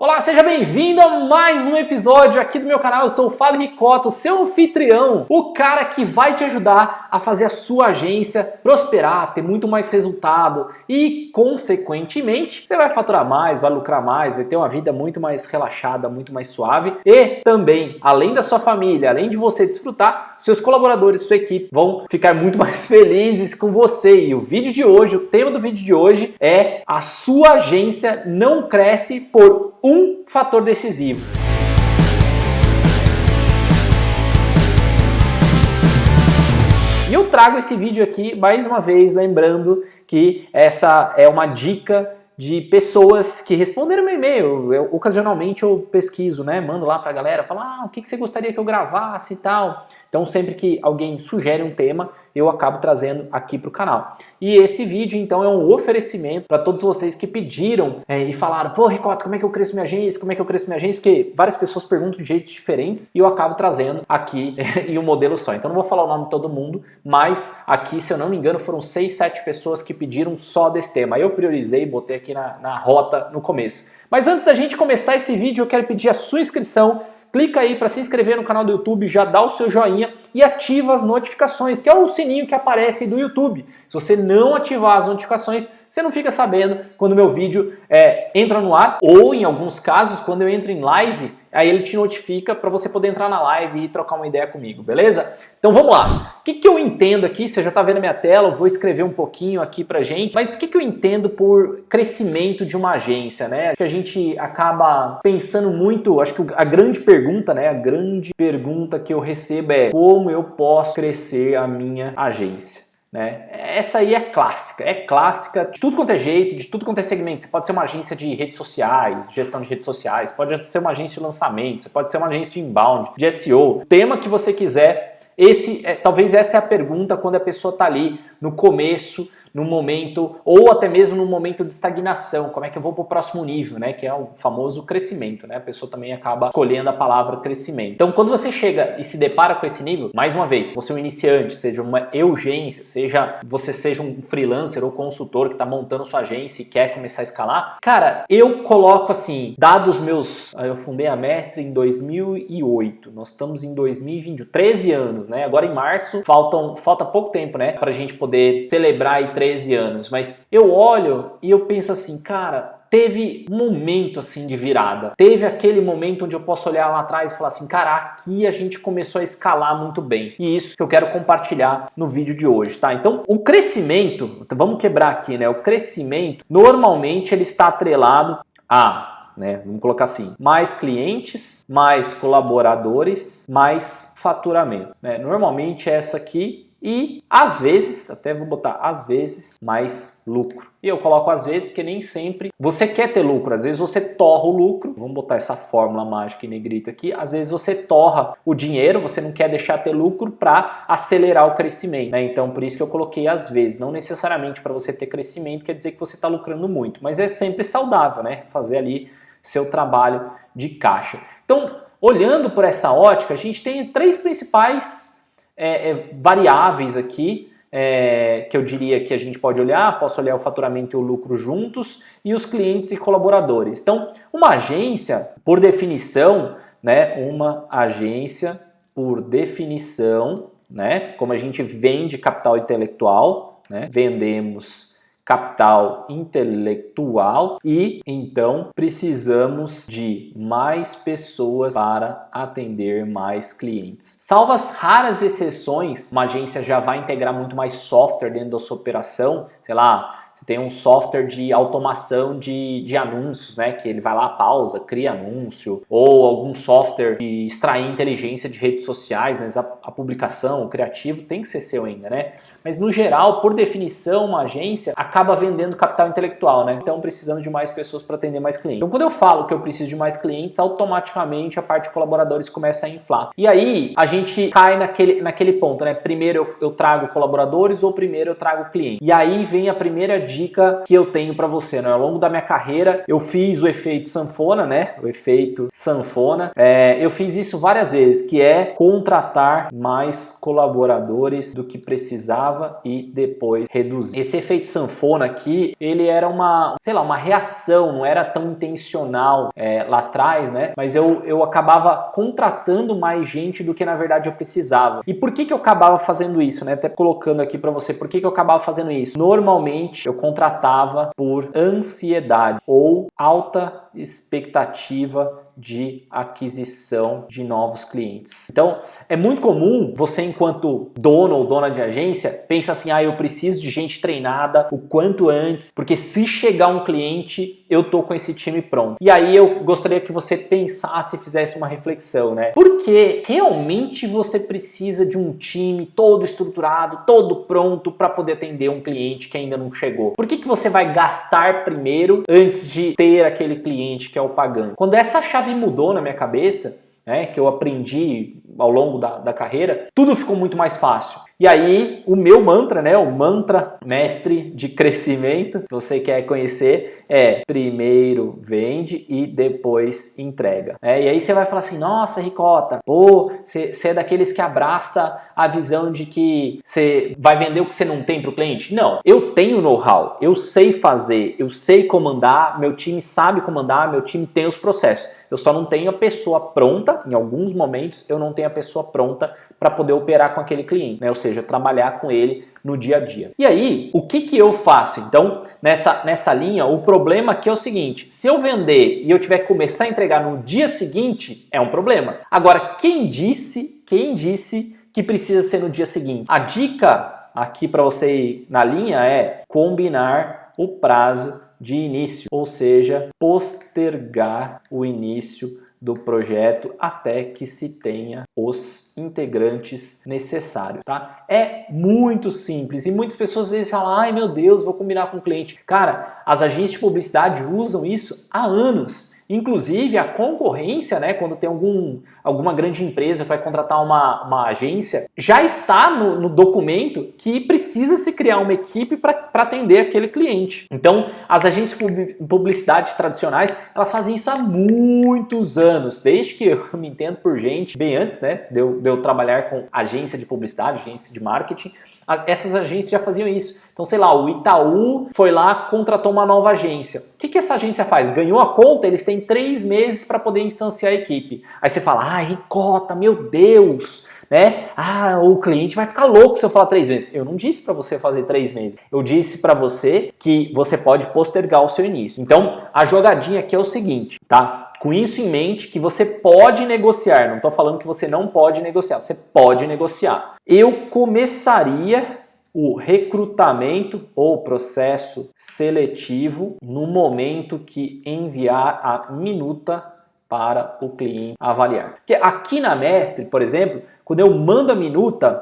Olá, seja bem-vindo a mais um episódio aqui do meu canal. Eu sou o Fábio Ricotto, seu anfitrião, o cara que vai te ajudar a fazer a sua agência prosperar, ter muito mais resultado e, consequentemente, você vai faturar mais, vai lucrar mais, vai ter uma vida muito mais relaxada, muito mais suave e também, além da sua família, além de você desfrutar, seus colaboradores, sua equipe vão ficar muito mais felizes com você. E o vídeo de hoje, o tema do vídeo de hoje é: a sua agência não cresce por um fator decisivo. E eu trago esse vídeo aqui mais uma vez lembrando que essa é uma dica de pessoas que responderam meu e-mail. Ocasionalmente eu pesquiso, né? Mando lá pra galera, falo, o que você gostaria que eu gravasse e tal. Então sempre que alguém sugere um tema, eu acabo trazendo aqui pro canal. E esse vídeo então é um oferecimento para todos vocês que pediram e falaram, pô Ricotto, como é que eu cresço minha agência? Como é que eu cresço minha agência? Porque várias pessoas perguntam de jeitos diferentes e eu acabo trazendo aqui em um modelo só. Então não vou falar o nome de todo mundo, mas aqui, se eu não me engano, foram 6, 7 pessoas que pediram só desse tema. Aí eu priorizei e botei aqui na rota no começo. Mas antes da gente começar esse vídeo, eu quero pedir a sua inscrição. Clica aí para se inscrever no canal do YouTube, já dá o seu joinha e ativa as notificações, que é o sininho que aparece aí do YouTube. Se você não ativar as notificações, você não fica sabendo quando o meu vídeo entra no ar, ou em alguns casos, quando eu entro em live, aí ele te notifica para você poder entrar na live e trocar uma ideia comigo, beleza? Então vamos lá. O que eu entendo aqui, você já está vendo a minha tela, eu vou escrever um pouquinho aqui pra gente, mas o que eu entendo por crescimento de uma agência, né? Acho que a gente acaba pensando muito, acho que a grande pergunta, né? A grande pergunta que eu recebo é: como eu posso crescer a minha agência? Né? Essa aí é clássica de tudo quanto é jeito, de tudo quanto é segmento. Você pode ser uma agência de redes sociais, de gestão de redes sociais, pode ser uma agência de lançamento, você pode ser uma agência de inbound, de SEO, tema que você quiser. Talvez essa é a pergunta quando a pessoa está ali no começo, no momento, ou até mesmo no momento de estagnação. Como é que eu vou para o próximo nível, né? Que é o famoso crescimento, né? A pessoa também acaba escolhendo a palavra crescimento. Então, quando você chega e se depara com esse nível, mais uma vez, você é um iniciante, seja uma agência, você seja um freelancer ou consultor que está montando sua agência e quer começar a escalar, cara, eu coloco assim, dados meus, eu fundei a Mestre em 2008, nós estamos em 2020, 13 anos, né? Agora em março, falta pouco tempo, né? Pra gente poder celebrar aí 13 anos, mas eu olho e eu penso assim, cara, teve um momento assim de virada, teve aquele momento onde eu posso olhar lá atrás e falar assim, cara, aqui a gente começou a escalar muito bem, e isso que eu quero compartilhar no vídeo de hoje, tá? Então, o crescimento, vamos quebrar aqui, né? O crescimento, normalmente ele está atrelado a, né, vamos colocar assim, mais clientes, mais colaboradores, mais faturamento, né? Normalmente é essa aqui. E às vezes, até vou botar às vezes, mais lucro. E eu coloco às vezes porque nem sempre você quer ter lucro. Às vezes você torra o lucro. Vamos botar essa fórmula mágica em negrito aqui. Às vezes você torra o dinheiro, você não quer deixar ter lucro para acelerar o crescimento, né? Então por isso que eu coloquei às vezes. Não necessariamente para você ter crescimento quer dizer que você está lucrando muito. Mas é sempre saudável, né? Fazer ali seu trabalho de caixa. Então, olhando por essa ótica, a gente tem 3 principais variáveis aqui que eu diria que a gente pode olhar. Posso olhar o faturamento e o lucro juntos e os clientes e colaboradores. Então, uma agência, por definição, né, né, como a gente vende capital intelectual, né, vendemos capital intelectual e então precisamos de mais pessoas para atender mais clientes. Salvo as raras exceções, uma agência já vai integrar muito mais software dentro da sua operação, sei lá, você tem um software de automação de anúncios, né? Que ele vai lá, pausa, cria anúncio, ou algum software de extrair inteligência de redes sociais, mas a publicação, o criativo tem que ser seu ainda, né? Mas no geral, por definição, uma agência acaba vendendo capital intelectual, né? Então precisamos de mais pessoas para atender mais clientes. Então quando eu falo que eu preciso de mais clientes, automaticamente a parte de colaboradores começa a inflar. E aí a gente cai naquele ponto, né? Primeiro eu trago colaboradores ou primeiro eu trago cliente. E aí vem a primeira dica que eu tenho para você, né? Ao longo da minha carreira, eu fiz o efeito sanfona, né? O efeito sanfona. Eu fiz isso várias vezes, que é contratar mais colaboradores do que precisava e depois reduzir. Esse efeito sanfona aqui, ele era uma, sei lá, uma reação, não era tão intencional lá atrás, né? Mas eu acabava contratando mais gente do que na verdade eu precisava. E por que eu acabava fazendo isso, né? Até colocando aqui para você, por que eu acabava fazendo isso? Normalmente eu contratava por ansiedade ou alta expectativa de aquisição de novos clientes. Então, é muito comum você, enquanto dono ou dona de agência, pensa assim, eu preciso de gente treinada o quanto antes, porque se chegar um cliente, eu tô com esse time pronto. E aí eu gostaria que você pensasse e fizesse uma reflexão, né? Porque realmente você precisa de um time todo estruturado, todo pronto para poder atender um cliente que ainda não chegou? Por que você vai gastar primeiro antes de ter aquele cliente que é o pagante? Quando essa chave mudou na minha cabeça, né, que eu aprendi ao longo da carreira, tudo ficou muito mais fácil. E aí, o meu mantra, né, o mantra mestre de crescimento, se você quer conhecer, é primeiro vende e depois entrega. E aí você vai falar assim, nossa, Ricota, pô, você é daqueles que abraça a visão de que você vai vender o que você não tem para o cliente? Não, eu tenho know-how, eu sei fazer, eu sei comandar, meu time sabe comandar, meu time tem os processos. Eu só não tenho a pessoa pronta, em alguns momentos eu não tenho a pessoa pronta para poder operar com aquele cliente, né? Ou seja, trabalhar com ele no dia a dia. E aí, o que eu faço? Então, nessa linha, o problema aqui é o seguinte, se eu vender e eu tiver que começar a entregar no dia seguinte, é um problema. Agora, quem disse que precisa ser no dia seguinte? A dica aqui para você ir na linha é combinar o prazo de início, ou seja, postergar o início do projeto até que se tenha os integrantes necessários, tá? É muito simples e muitas pessoas às vezes falam, ai meu Deus, vou combinar com o cliente. Cara, as agências de publicidade usam isso há anos. Inclusive a concorrência, né, quando tem alguma grande empresa que vai contratar uma agência, já está no documento que precisa se criar uma equipe para atender aquele cliente. Então, as agências de publicidade tradicionais, elas fazem isso há muitos anos, desde que eu me entendo por gente, bem antes, né, de eu trabalhar com agência de publicidade, agência de marketing, essas agências já faziam isso. Então, sei lá, o Itaú foi lá, contratou uma nova agência. O que essa agência faz? Ganhou a conta, eles têm 3 meses para poder instanciar a equipe. Aí você fala, Ricota, meu Deus, né? O cliente vai ficar louco se eu falar 3 meses. Eu não disse para você fazer 3 meses. Eu disse para você que você pode postergar o seu início. Então, a jogadinha aqui é o seguinte, tá? Com isso em mente, que você pode negociar. Não estou falando que você não pode negociar. Você pode negociar. Eu começaria o recrutamento ou processo seletivo no momento que enviar a minuta para o cliente avaliar. Porque aqui na Mestre, por exemplo, quando eu mando a minuta,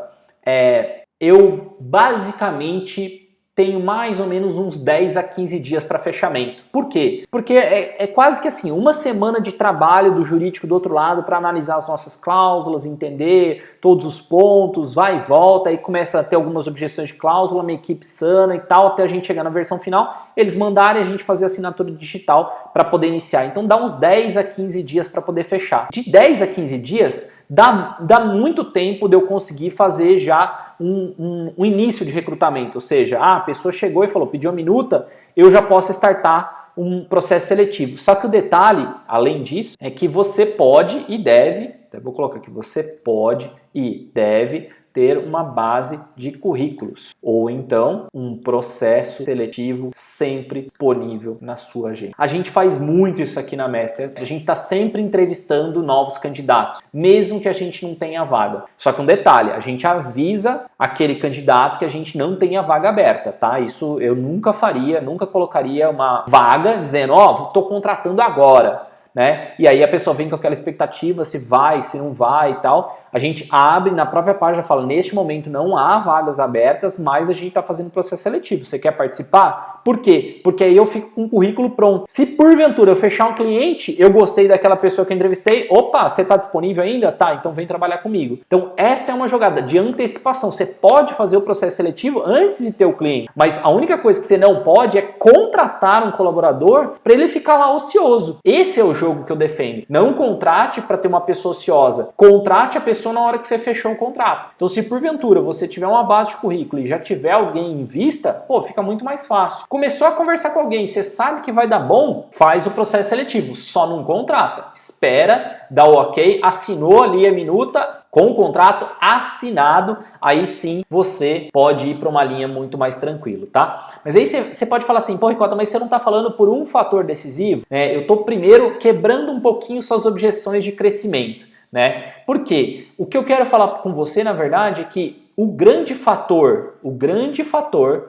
eu basicamente tenho mais ou menos uns 10 a 15 dias para fechamento. Por quê? Porque é quase que assim, uma semana de trabalho do jurídico do outro lado para analisar as nossas cláusulas, entender todos os pontos, vai e volta, aí começa a ter algumas objeções de cláusula, uma equipe sana e tal, até a gente chegar na versão final, eles mandarem a gente fazer a assinatura digital para poder iniciar. Então dá uns 10 a 15 dias para poder fechar. De 10 a 15 dias, dá muito tempo de eu conseguir fazer já um início de recrutamento, ou seja, a pessoa chegou e falou, pediu a minuta, eu já posso startar um processo seletivo. Só que o detalhe, além disso, é que você pode e deve, vou colocar aqui, você pode e deve ter uma base de currículos ou então um processo seletivo sempre disponível na sua agenda. A gente faz muito isso aqui na Mestre, a gente está sempre entrevistando novos candidatos, mesmo que a gente não tenha vaga. Só que um detalhe, a gente avisa aquele candidato que a gente não tem a vaga aberta, tá? Isso eu nunca faria, nunca colocaria uma vaga dizendo, estou contratando agora. Né? E aí a pessoa vem com aquela expectativa se vai, se não vai e tal. A gente abre na própria página, fala, neste momento não há vagas abertas, mas a gente está fazendo processo seletivo. Você quer participar? Por quê? Porque aí eu fico com o currículo pronto. Se porventura eu fechar um cliente, eu gostei daquela pessoa que eu entrevistei, opa, você está disponível ainda? Tá, então vem trabalhar comigo. Então essa é uma jogada de antecipação. Você pode fazer o processo seletivo antes de ter o cliente, mas a única coisa que você não pode é contratar um colaborador para ele ficar lá ocioso. Esse é o jogo que eu defendo. Não contrate para ter uma pessoa ociosa. Contrate a pessoa na hora que você fechou o contrato. Então se porventura você tiver uma base de currículo e já tiver alguém em vista, pô, fica muito mais fácil. Começou a conversar com alguém, você sabe que vai dar bom, faz o processo seletivo, só não contrata. Espera, dá o ok, assinou ali a minuta, com o contrato assinado, aí sim você pode ir para uma linha muito mais tranquilo, tá? Mas aí você pode falar assim, pô, Ricota, mas você não está falando por um fator decisivo? Eu estou primeiro quebrando um pouquinho suas objeções de crescimento, né? Por quê? O que eu quero falar com você, na verdade, é que o grande fator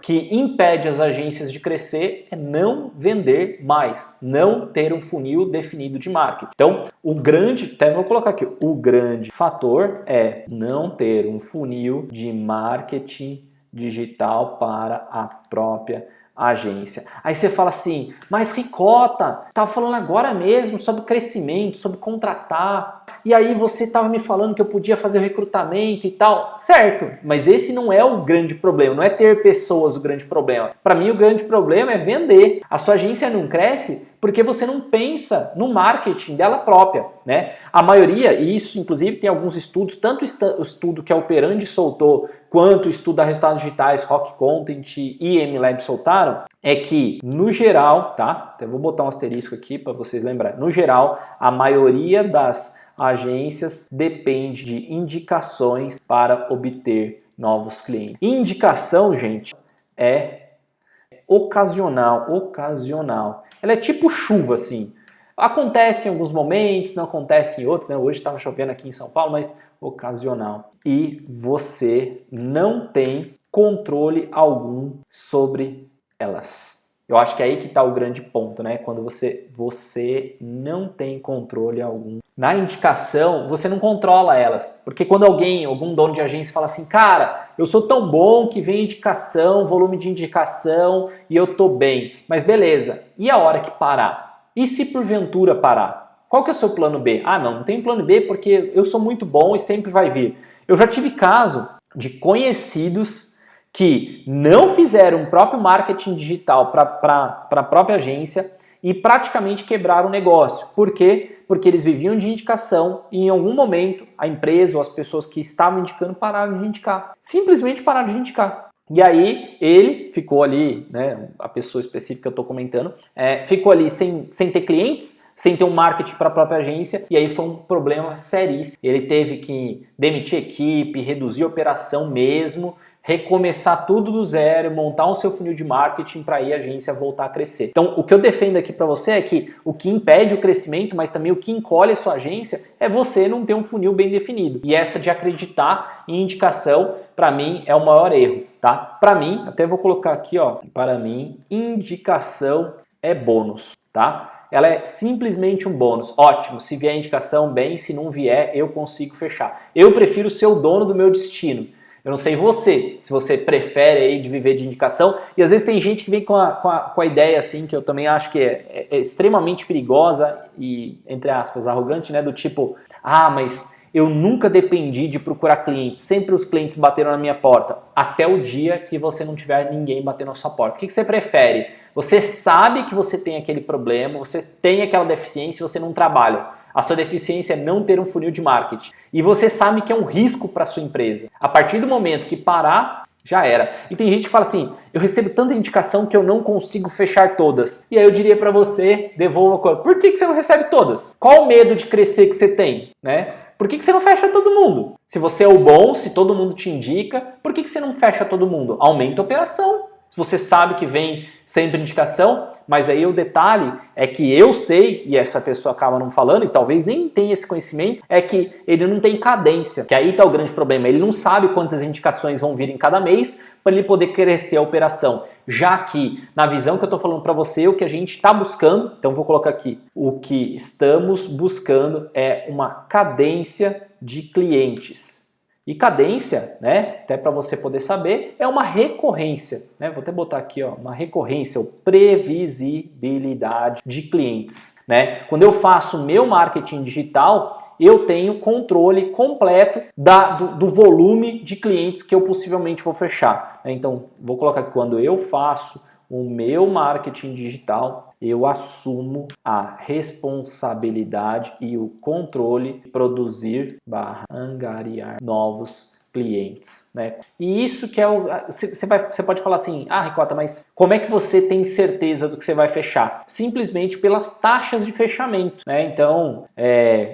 que impede as agências de crescer é não vender mais, não ter um funil definido de marketing. Então, até vou colocar aqui, o grande fator é não ter um funil de marketing digital para a própria agência. Aí você fala assim, mas Ricota, estava falando agora mesmo sobre crescimento, sobre contratar, e aí você estava me falando que eu podia fazer o recrutamento e tal. Certo, mas esse não é o grande problema, não é ter pessoas o grande problema. Para mim o grande problema é vender. A sua agência não cresce porque você não pensa no marketing dela própria, né? A maioria, e isso inclusive tem alguns estudos, tanto o estudo que a Operandi soltou, quanto o estudo da Resultados Digitais, Rock Content e MLab soltaram, é que, no geral, tá? Então, eu vou botar um asterisco aqui para vocês lembrarem. No geral, a maioria das agências depende de indicações para obter novos clientes. Indicação, gente, é ocasional. Ela é tipo chuva, assim. Acontece em alguns momentos, não acontece em outros, né? Hoje estava chovendo aqui em São Paulo, mas ocasional. E você não tem controle algum sobre elas. Eu acho que é aí que está o grande ponto, né? Quando você não tem controle algum. Na indicação, você não controla elas. Porque quando algum dono de agência fala assim, cara, eu sou tão bom que vem indicação, volume de indicação e eu tô bem. Mas beleza, e a hora que parar? E se porventura parar? Qual que é o seu plano B? Ah, não tem plano B porque eu sou muito bom e sempre vai vir. Eu já tive caso de conhecidos que não fizeram o próprio marketing digital para a própria agência e praticamente quebraram o negócio. Por quê? Porque eles viviam de indicação e em algum momento a empresa ou as pessoas que estavam indicando pararam de indicar. Simplesmente pararam de indicar. E aí ele ficou ali, né, a pessoa específica que eu estou comentando, ficou ali sem ter clientes, sem ter um marketing para a própria agência, e aí foi um problema seríssimo. Ele teve que demitir equipe, reduzir a operação mesmo, recomeçar tudo do zero, montar o seu funil de marketing para aí a agência voltar a crescer. Então, o que eu defendo aqui para você é que o que impede o crescimento, mas também o que encolhe a sua agência, é você não ter um funil bem definido. E essa de acreditar em indicação, para mim, é o maior erro, tá? Para mim, até vou colocar aqui, ó, para mim, indicação é bônus, tá? Ela é simplesmente um bônus. Ótimo, se vier indicação, bem, se não vier, eu consigo fechar. Eu prefiro ser o dono do meu destino. Eu não sei se você prefere aí de viver de indicação, e às vezes tem gente que vem com a ideia assim, que eu também acho que é extremamente perigosa e, entre aspas, arrogante, né? Do tipo, mas eu nunca dependi de procurar clientes, sempre os clientes bateram na minha porta, até o dia que você não tiver ninguém batendo na sua porta. O que você prefere? Você sabe que você tem aquele problema, você tem aquela deficiência e você não trabalha. A sua deficiência é não ter um funil de marketing. E você sabe que é um risco para a sua empresa. A partir do momento que parar, já era. E tem gente que fala assim, eu recebo tanta indicação que eu não consigo fechar todas. E aí eu diria para você, devolva a coisa. Por que você não recebe todas? Qual o medo de crescer que você tem, né? Por que você não fecha todo mundo? Se você é o bom, se todo mundo te indica, por que você não fecha todo mundo? Aumenta a operação. Se você sabe que vem sempre indicação, mas aí o detalhe é que eu sei, e essa pessoa acaba não falando, e talvez nem tenha esse conhecimento, é que ele não tem cadência, que aí está o grande problema. Ele não sabe quantas indicações vão vir em cada mês para ele poder crescer a operação. Já que, na visão que eu estou falando para você, o que a gente está buscando, então vou colocar aqui, o que estamos buscando é uma cadência de clientes. E cadência, né, até para você poder saber, é uma recorrência, né? Vou até botar aqui, ó, uma recorrência, ou previsibilidade de clientes, né? Quando eu faço meu marketing digital, eu tenho controle completo do volume de clientes que eu possivelmente vou fechar, né? Então, vou colocar aqui, quando eu faço o meu marketing digital, eu assumo a responsabilidade e o controle de produzir / angariar novos clientes, né? E isso que é o... Você pode falar assim, ah, Ricota, mas como é que você tem certeza do que você vai fechar? Simplesmente pelas taxas de fechamento, né? Então,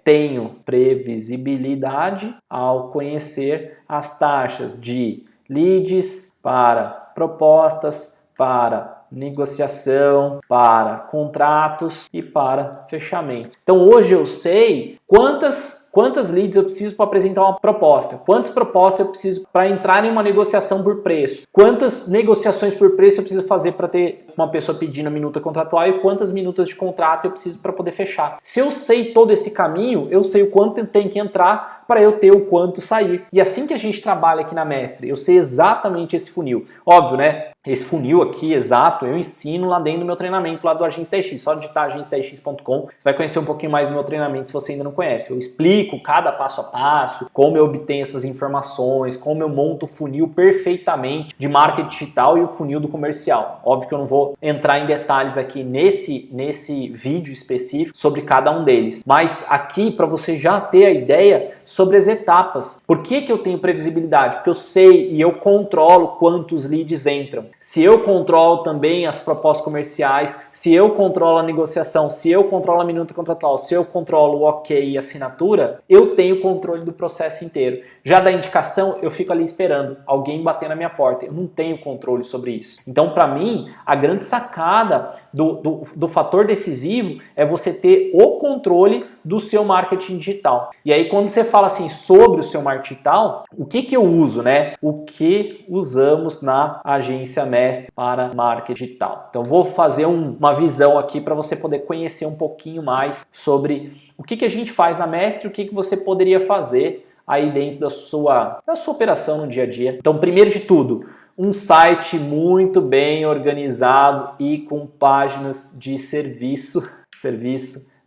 tenho previsibilidade ao conhecer as taxas de leads para propostas, para negociação, para contratos e para fechamento. Então hoje eu sei quantas leads eu preciso para apresentar uma proposta, quantas propostas eu preciso para entrar em uma negociação por preço, quantas negociações por preço eu preciso fazer para ter uma pessoa pedindo a minuta contratual e quantas minutas de contrato eu preciso para poder fechar. Se eu sei todo esse caminho, eu sei o quanto tem que entrar para eu ter o quanto sair. E assim que a gente trabalha aqui na Mestre, eu sei exatamente esse funil. Óbvio, né? Esse funil aqui, exato, eu ensino lá dentro do meu treinamento lá do Agência TX. Só digitar agenciatx.com, você vai conhecer um pouquinho mais do meu treinamento se você ainda não conhece. Eu explico cada passo a passo, como eu obtenho essas informações, como eu monto o funil perfeitamente de marketing digital e o funil do comercial. Óbvio que eu não vou entrar em detalhes aqui nesse vídeo específico sobre cada um deles. Mas aqui, para você já ter a ideia sobre as etapas. Por que eu tenho previsibilidade? Porque eu sei e eu controlo quantos leads entram. Se eu controlo também as propostas comerciais, se eu controlo a negociação, se eu controlo a minuta contratual, se eu controlo o ok e a assinatura, eu tenho controle do processo inteiro. Já da indicação, eu fico ali esperando alguém bater na minha porta. Eu não tenho controle sobre isso. Então, para mim, a grande sacada do fator decisivo é você ter o controle do seu marketing digital. E aí, quando você fala assim sobre o seu marketing digital, o que eu uso, né? O que usamos na Agência Mestre para marketing digital. Então, vou fazer uma visão aqui para você poder conhecer um pouquinho mais sobre o que a gente faz na Mestre e o que você poderia fazer aí dentro da sua operação no dia a dia. Então, primeiro de tudo, um site muito bem organizado e com páginas de serviço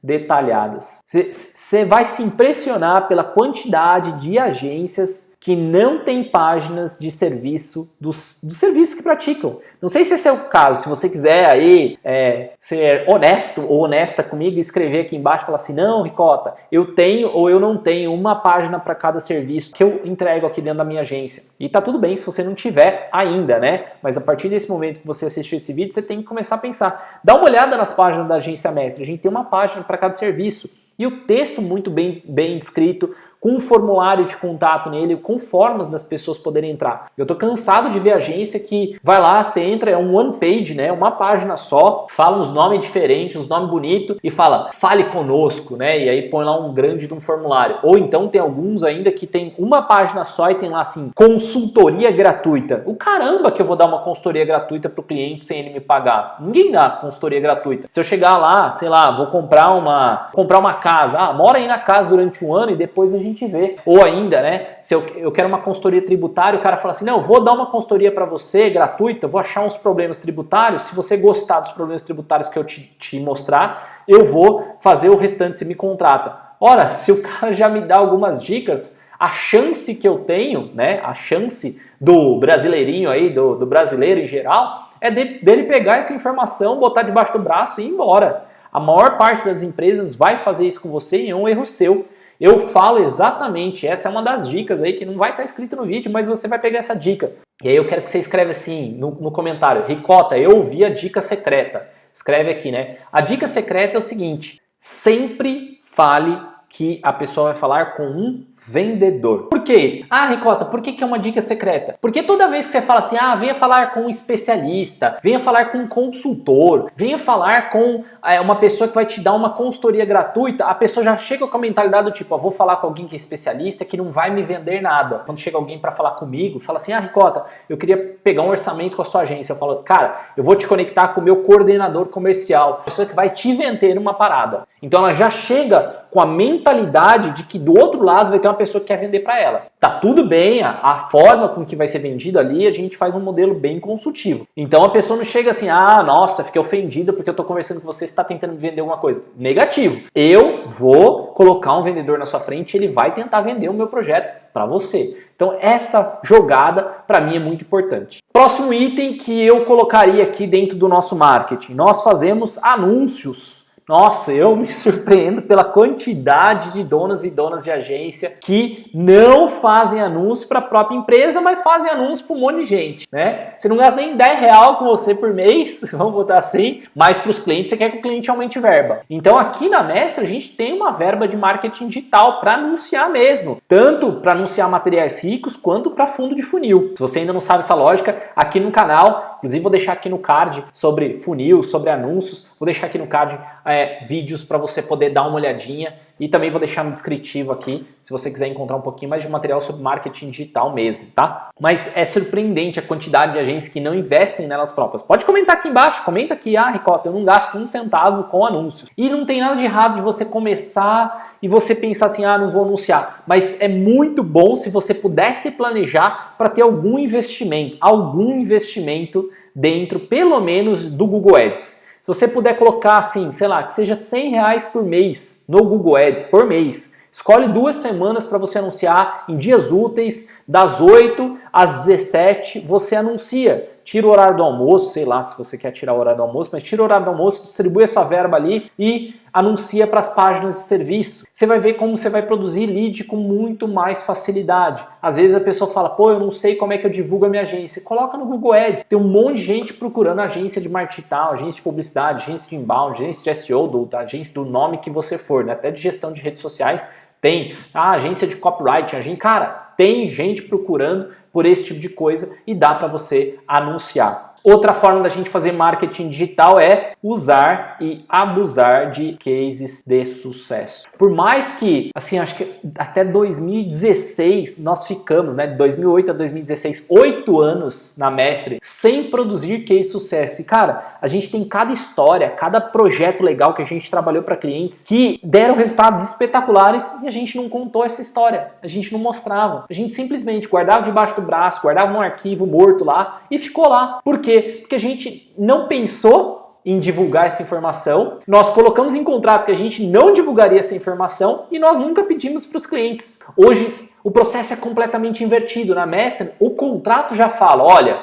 detalhadas. Você vai se impressionar pela quantidade de agências que não têm páginas de serviço dos serviços que praticam. Não sei se esse é o caso. Se você quiser aí ser honesto ou honesta comigo e escrever aqui embaixo e falar assim, não, Ricota, eu tenho ou eu não tenho uma página para cada serviço que eu entrego aqui dentro da minha agência. E tá tudo bem se você não tiver ainda, né? Mas a partir desse momento que você assistiu esse vídeo, você tem que começar a pensar. Dá uma olhada nas páginas da Agência Mestre. A gente tem uma página para cada serviço. E o texto muito bem descrito, com um formulário de contato nele, com formas das pessoas poderem entrar. Eu tô cansado de ver agência que vai lá, você entra, é um one page, né? Uma página só, fala uns nomes diferentes, uns nomes bonitos e fala, fale conosco, né? E aí põe lá um grande de um formulário. Ou então tem alguns ainda que tem uma página só e tem lá assim, consultoria gratuita. O caramba que eu vou dar uma consultoria gratuita pro cliente sem ele me pagar. Ninguém dá consultoria gratuita. Se eu chegar lá, sei lá, vou comprar uma casa, mora aí na casa durante um ano e depois a gente vê. Ou ainda, né, se eu quero uma consultoria tributária, o cara fala assim, não, eu vou dar uma consultoria para você gratuita, vou achar uns problemas tributários, se você gostar dos problemas tributários que eu te mostrar, eu vou fazer o restante, você me contrata. Ora, se o cara já me dá algumas dicas, a chance que eu tenho, né, a chance do brasileirinho aí, do brasileiro em geral, é dele pegar essa informação, botar debaixo do braço e ir embora. A maior parte das empresas vai fazer isso com você e é um erro seu. Eu falo exatamente, essa é uma das dicas aí que não vai estar escrito no vídeo, mas você vai pegar essa dica. E aí eu quero que você escreva assim no comentário, Ricota, eu ouvi a dica secreta. Escreve aqui, né? A dica secreta é o seguinte, sempre fale que a pessoa vai falar com um vendedor. Por quê? Ah, Ricota, por que é uma dica secreta? Porque toda vez que você fala assim, venha falar com um especialista, venha falar com um consultor, venha falar com uma pessoa que vai te dar uma consultoria gratuita, a pessoa já chega com a mentalidade do tipo, vou falar com alguém que é especialista que não vai me vender nada. Quando chega alguém para falar comigo, fala assim, Ricota, eu queria pegar um orçamento com a sua agência. Eu falo, cara, eu vou te conectar com o meu coordenador comercial, a pessoa que vai te vender uma parada. Então ela já chega com a mentalidade de que do outro lado vai ter uma pessoa que quer vender para ela. Tá tudo bem, a forma com que vai ser vendido ali, a gente faz um modelo bem consultivo. Então a pessoa não chega assim, ah, nossa, fiquei ofendida porque eu tô conversando com você, você está tentando me vender alguma coisa. Negativo. Eu vou colocar um vendedor na sua frente, ele vai tentar vender o meu projeto para você. Então essa jogada para mim é muito importante. Próximo item que eu colocaria aqui dentro do nosso marketing. Nós fazemos anúncios. Nossa, eu me surpreendo pela quantidade de donos e donas de agência que não fazem anúncio para a própria empresa, mas fazem anúncio para um monte de gente, né? Você não gasta nem R$10 com você por mês, vamos botar assim, mas para os clientes você quer que o cliente aumente verba. Então aqui na Mestre a gente tem uma verba de marketing digital para anunciar mesmo, tanto para anunciar materiais ricos quanto para fundo de funil. Se você ainda não sabe essa lógica, aqui no canal, inclusive vou deixar aqui no card sobre funil, sobre anúncios, vou deixar aqui no card vídeos para você poder dar uma olhadinha e também vou deixar no descritivo aqui se você quiser encontrar um pouquinho mais de material sobre marketing digital mesmo, tá? Mas é surpreendente a quantidade de agências que não investem nelas próprias. Pode comentar aqui embaixo, comenta aqui, ah, Ricota, eu não gasto um centavo com anúncios. E não tem nada de errado de você começar e você pensar assim, ah, não vou anunciar. Mas é muito bom se você pudesse planejar para ter algum investimento dentro, pelo menos, do Google Ads. Se você puder colocar assim, sei lá, que seja R$100 por mês no Google Ads, por mês, escolhe 2 semanas para você anunciar em dias úteis, das 8 às 17, você anuncia. Tira o horário do almoço, sei lá se você quer tirar o horário do almoço, mas tira o horário do almoço, distribui essa verba ali e anuncia para as páginas de serviço. Você vai ver como você vai produzir lead com muito mais facilidade. Às vezes a pessoa fala, pô, eu não sei como é que eu divulgo a minha agência. Coloca no Google Ads. Tem um monte de gente procurando agência de marketing digital, agência de publicidade, agência de inbound, agência de SEO, agência do nome que você for, né? Até de gestão de redes sociais. Tem agência de copyright, agência... Cara, tem gente procurando por esse tipo de coisa e dá para você anunciar. Outra forma da gente fazer marketing digital é usar e abusar de cases de sucesso. Por mais que, assim, acho que até 2016 nós ficamos, né, de 2008 a 2016, 8 anos na Mestre sem produzir case de sucesso. E cara, a gente tem cada história, cada projeto legal que a gente trabalhou para clientes que deram resultados espetaculares e a gente não contou essa história, a gente não mostrava. A gente simplesmente guardava debaixo do braço, guardava num arquivo morto lá e ficou lá. Por quê? Porque a gente não pensou em divulgar essa informação, nós colocamos em contrato que a gente não divulgaria essa informação e nós nunca pedimos para os clientes. Hoje o processo é completamente invertido. Na Mestre, o contrato já fala, olha,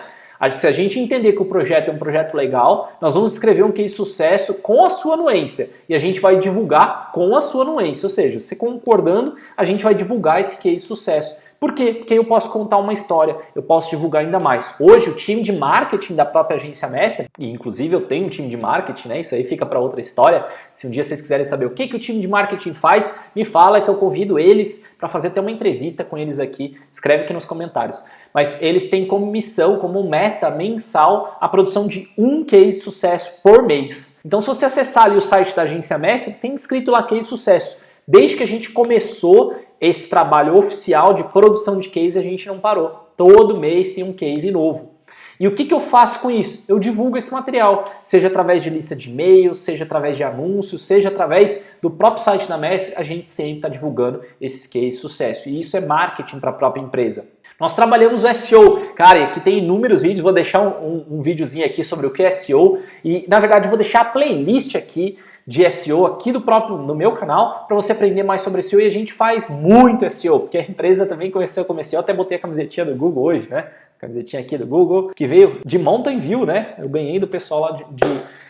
se a gente entender que o projeto é um projeto legal, nós vamos escrever um case de sucesso com a sua anuência e a gente vai divulgar com a sua anuência, ou seja, você concordando, a gente vai divulgar esse case de sucesso. Por quê? Porque eu posso contar uma história, eu posso divulgar ainda mais. Hoje o time de marketing da própria agência Mestre, e inclusive eu tenho um time de marketing, né? Isso aí fica para outra história. Se um dia vocês quiserem saber o que o time de marketing faz, me fala que eu convido eles para fazer até uma entrevista com eles aqui. Escreve aqui nos comentários. Mas eles têm como missão, como meta mensal, a produção de um case de sucesso por mês. Então se você acessar ali o site da agência Mestre, tem escrito lá case de sucesso. Desde que a gente começou esse trabalho oficial de produção de case, a gente não parou. Todo mês tem um case novo. E o que eu faço com isso? Eu divulgo esse material, seja através de lista de e-mails, seja através de anúncios, seja através do próprio site da Mestre, a gente sempre está divulgando esses cases de sucesso. E isso é marketing para a própria empresa. Nós trabalhamos o SEO, cara, aqui tem inúmeros vídeos, vou deixar um videozinho aqui sobre o que é SEO e na verdade eu vou deixar a playlist aqui de SEO aqui no meu canal para você aprender mais sobre SEO e a gente faz muito SEO, porque a empresa também conheceu como SEO, até botei a camisetinha do Google hoje, né? Camisetinha aqui do Google, que veio de Mountain View, né? Eu ganhei do pessoal lá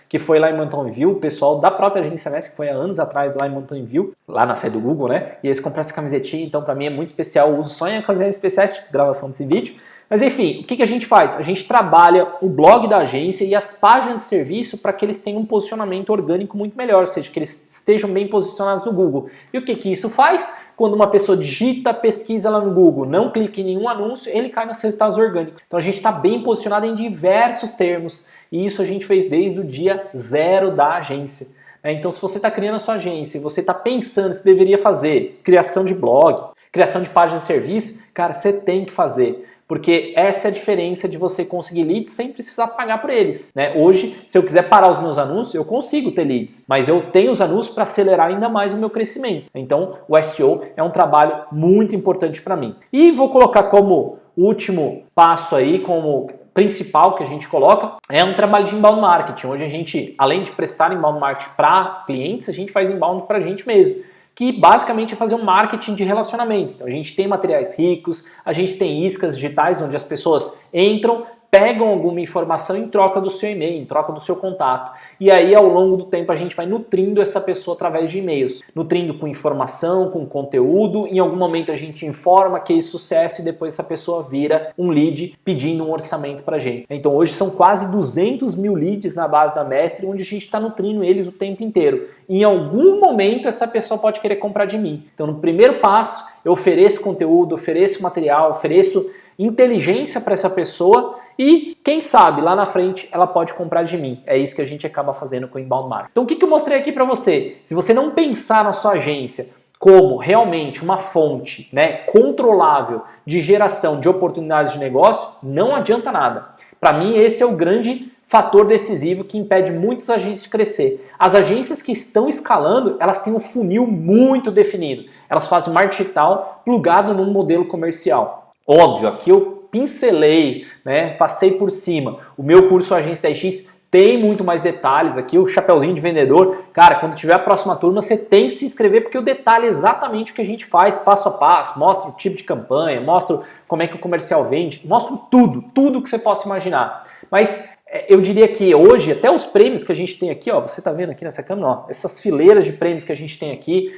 que foi lá em Mountain View, o pessoal da própria agência Mestre, que foi há anos atrás lá em Mountain View, lá na sede do Google, né? E eles compraram essa camisetinha, então para mim é muito especial, eu uso só em ocasiões especiais, tipo gravação desse vídeo. Mas enfim, o que a gente faz? A gente trabalha o blog da agência e as páginas de serviço para que eles tenham um posicionamento orgânico muito melhor, ou seja, que eles estejam bem posicionados no Google. E o que isso faz? Quando uma pessoa digita, pesquisa lá no Google, não clica em nenhum anúncio, ele cai nos resultados orgânicos. Então a gente está bem posicionado em diversos termos e isso a gente fez desde o dia 0 da agência. Então se você está criando a sua agência e você está pensando se deveria fazer criação de blog, criação de páginas de serviço, cara, você tem que fazer. Porque essa é a diferença de você conseguir leads sem precisar pagar por eles, né? Hoje, se eu quiser parar os meus anúncios, eu consigo ter leads, mas eu tenho os anúncios para acelerar ainda mais o meu crescimento. Então, o SEO é um trabalho muito importante para mim. E vou colocar como último passo aí, como principal que a gente coloca, é um trabalho de inbound marketing, onde a gente, além de prestar inbound marketing para clientes, a gente faz inbound para a gente mesmo, que basicamente é fazer um marketing de relacionamento. Então a gente tem materiais ricos, a gente tem iscas digitais onde as pessoas entram, pegam alguma informação em troca do seu e-mail, em troca do seu contato. E aí, ao longo do tempo, a gente vai nutrindo essa pessoa através de e-mails. Nutrindo com informação, com conteúdo. Em algum momento a gente informa que é sucesso e depois essa pessoa vira um lead pedindo um orçamento pra gente. Então hoje são quase 200 mil leads na base da Mestre, onde a gente está nutrindo eles o tempo inteiro. Em algum momento essa pessoa pode querer comprar de mim. Então no primeiro passo, eu ofereço conteúdo, ofereço material, ofereço inteligência para essa pessoa e, quem sabe, lá na frente ela pode comprar de mim. É isso que a gente acaba fazendo com o inbound marketing. Então o que eu mostrei aqui para você? Se você não pensar na sua agência como realmente uma fonte, né, controlável de geração de oportunidades de negócio, não adianta nada. Para mim esse é o grande fator decisivo que impede muitas agências de crescer. As agências que estão escalando, elas têm um funil muito definido. Elas fazem marketing digital plugado num modelo comercial. Óbvio, aqui eu pincelei, né, passei por cima. O meu curso Agência 10X tem muito mais detalhes aqui, o chapeuzinho de vendedor. Cara, quando tiver a próxima turma, você tem que se inscrever porque eu detalho exatamente o que a gente faz, passo a passo, mostro o tipo de campanha, mostro como é que o comercial vende, mostro tudo que você possa imaginar. Mas eu diria que hoje, até os prêmios que a gente tem aqui, ó, você tá vendo aqui nessa câmera, ó, essas fileiras de prêmios que a gente tem aqui,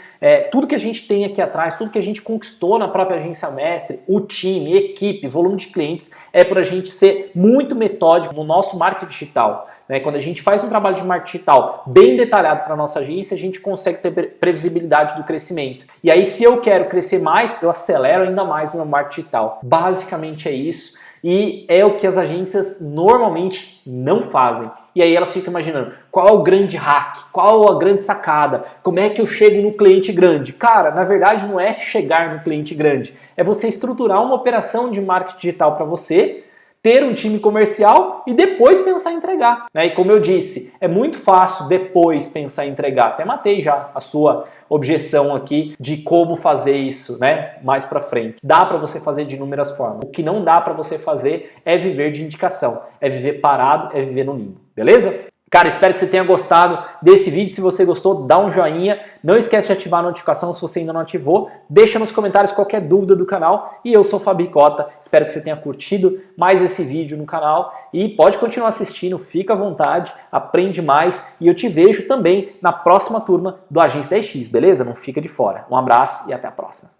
tudo que a gente tem aqui atrás, tudo que a gente conquistou na própria Agência Mestre, o time, equipe, volume de clientes, é para a gente ser muito metódico no nosso marketing digital. Né? Quando a gente faz um trabalho de marketing digital bem detalhado para a nossa agência, a gente consegue ter previsibilidade do crescimento. E aí, se eu quero crescer mais, eu acelero ainda mais o meu marketing digital. Basicamente é isso. E é o que as agências normalmente não fazem. E aí elas ficam imaginando, qual é o grande hack? Qual a grande sacada? Como é que eu chego no cliente grande? Cara, na verdade não é chegar no cliente grande. É você estruturar uma operação de marketing digital para você, ter um time comercial e depois pensar em entregar. Né? E como eu disse, é muito fácil depois pensar em entregar. Até matei já a sua objeção aqui de como fazer isso, né, mais para frente. Dá para você fazer de inúmeras formas. O que não dá para você fazer é viver de indicação, é viver parado, é viver no limbo. Beleza? Cara, espero que você tenha gostado desse vídeo. Se você gostou, dá um joinha. Não esquece de ativar a notificação se você ainda não ativou. Deixa nos comentários qualquer dúvida do canal. E eu sou o Fabi Cota. Espero que você tenha curtido mais esse vídeo no canal. E pode continuar assistindo, fica à vontade, aprende mais. E eu te vejo também na próxima turma do Agência 10X, beleza? Não fica de fora. Um abraço e até a próxima.